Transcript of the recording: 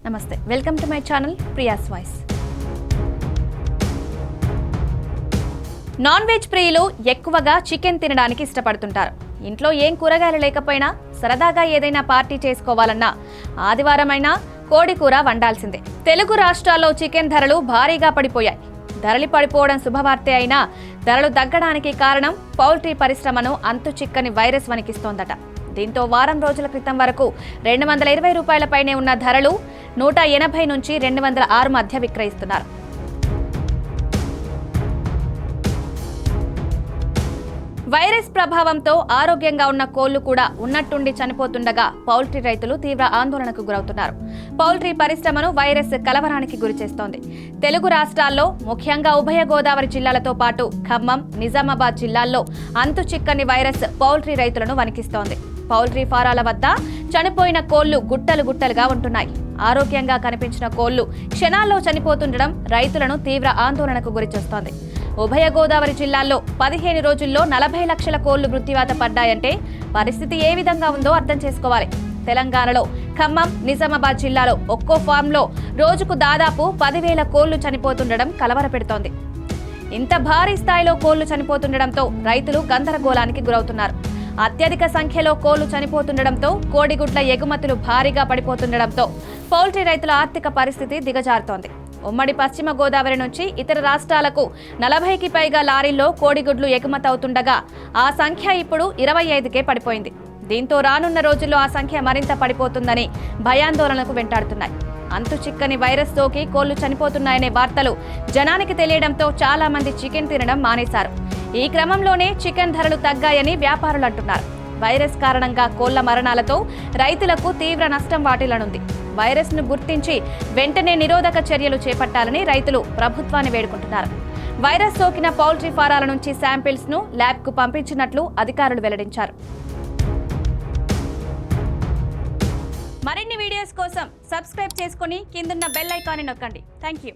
నమస్తే, welcome to my channel Priya's voice. Non veg ప్రియులు ఎక్కువగా చికెన్ తినడానికి ఇష్టపడుతుంటారు. ఇంట్లో ఏం కూరగాయలు లేకపోయినా సరదాగా ఏదైనా పార్టీ చేసుకోవాలన్నా ఆదివారమైనా కోడి కూర వండాల్సిందే. తెలుగు రాష్ట్రాల్లో చికెన్ ధరలు భారీగా పడిపోయాయి. ధరలు పడిపోవడం శుభవార్తే అయినా ధరలు తగ్గడానికి కారణం పౌల్ట్రీ పరిశ్రమను అంతు చిక్కని వైరస్ వణికిస్తోందట. దీంతో వారం రోజుల క్రితం వరకు 220 రూపాయలపైనే ఉన్న ధరలు 180 నుంచి 206 మధ్య విక్రయిస్తున్నారు. వైరస్ ప్రభావంతో ఆరోగ్యంగా ఉన్న కోళ్లు కూడా ఉన్నట్టుండి చనిపోతుండగా పౌల్ట్రీ రైతులు తీవ్ర ఆందోళనకు గురవుతున్నారు. పౌల్ట్రీ పరిశ్రమను వైరస్ కలవరానికి గురిచేస్తోంది. తెలుగు రాష్ట్రాల్లో ముఖ్యంగా ఉభయ గోదావరి జిల్లాలతో పాటు ఖమ్మం, నిజామాబాద్ జిల్లాల్లో అంతు చిక్కని వైరస్ పౌల్ట్రీ రైతులను వణికిస్తోంది. పౌల్ట్రీ ఫారాల వద్ద చనిపోయిన కోళ్లు గుట్టలు గుట్టలుగా ఉంటున్నాయి. ఆరోగ్యంగా కనిపించిన కోళ్లు క్షణాల్లో చనిపోతుండడం రైతులను తీవ్ర ఆందోళనకు గురిచేస్తోంది. ఉభయ గోదావరి జిల్లాల్లో 15 రోజుల్లో 40 లక్షల కోళ్లు మృత్యువాత పడ్డాయంటే పరిస్థితి ఏ విధంగా ఉందో అర్థం చేసుకోవాలి. తెలంగాణలో ఖమ్మం, నిజామాబాద్ జిల్లాలో ఒక్కో ఫామ్లో రోజుకు దాదాపు 10,000 కోళ్లు చనిపోతుండడం కలవరపెడుతోంది. ఇంత భారీ స్థాయిలో కోళ్లు చనిపోతుండడంతో రైతులు గందరగోళానికి గురవుతున్నారు. అత్యధిక సంఖ్యలో కోళ్లు చనిపోతుండడంతో కోడిగుడ్ల ఎగుమతులు భారీగా పడిపోతుండడంతో పౌల్ట్రీ రైతుల ఆర్థిక పరిస్థితి దిగజారుతోంది. ఉమ్మడి పశ్చిమ గోదావరి నుంచి ఇతర రాష్ట్రాలకు 40కి పైగా లారీల్లో కోడిగుడ్లు ఎగుమతి అవుతుండగా ఆ సంఖ్య ఇప్పుడు 25కే పడిపోయింది. దీంతో రానున్న రోజుల్లో ఆ సంఖ్య మరింత పడిపోతుందని భయాందోళనకు వెంటాడుతున్నాయి. అంతు చిక్కని వైరస్ సోకి కోళ్లు చనిపోతున్నాయనే వార్తలు జనానికి తెలియడంతో చాలా మంది చికెన్ తినడం మానేశారు. ఈ క్రమంలోనే చికెన్ ధరలు తగ్గాయని వ్యాపారులు అంటున్నారు. వైరస్ కారణంగా కోళ్ల మరణాలతో రైతులకు తీవ్ర నష్టం వాటిల్లనుంది. వైరస్ ను గుర్తించి వెంటనే నిరోధక చర్యలు చేపట్టాలని రైతులు ప్రభుత్వాన్ని వేడుకుంటున్నారు. వైరస్ సోకిన పౌల్ట్రీ ఫారాల నుంచి శాంపిల్స్ ను ల్యాబ్ కు పంపించినట్లు అధికారులు వెల్లడించారు. మరిన్ని వీడియోస్ కోసం సబ్స్క్రైబ్ చేసుకుని కిందున్న బెల్ ఐకాన్ని నొక్కండి. థాంక్యూ.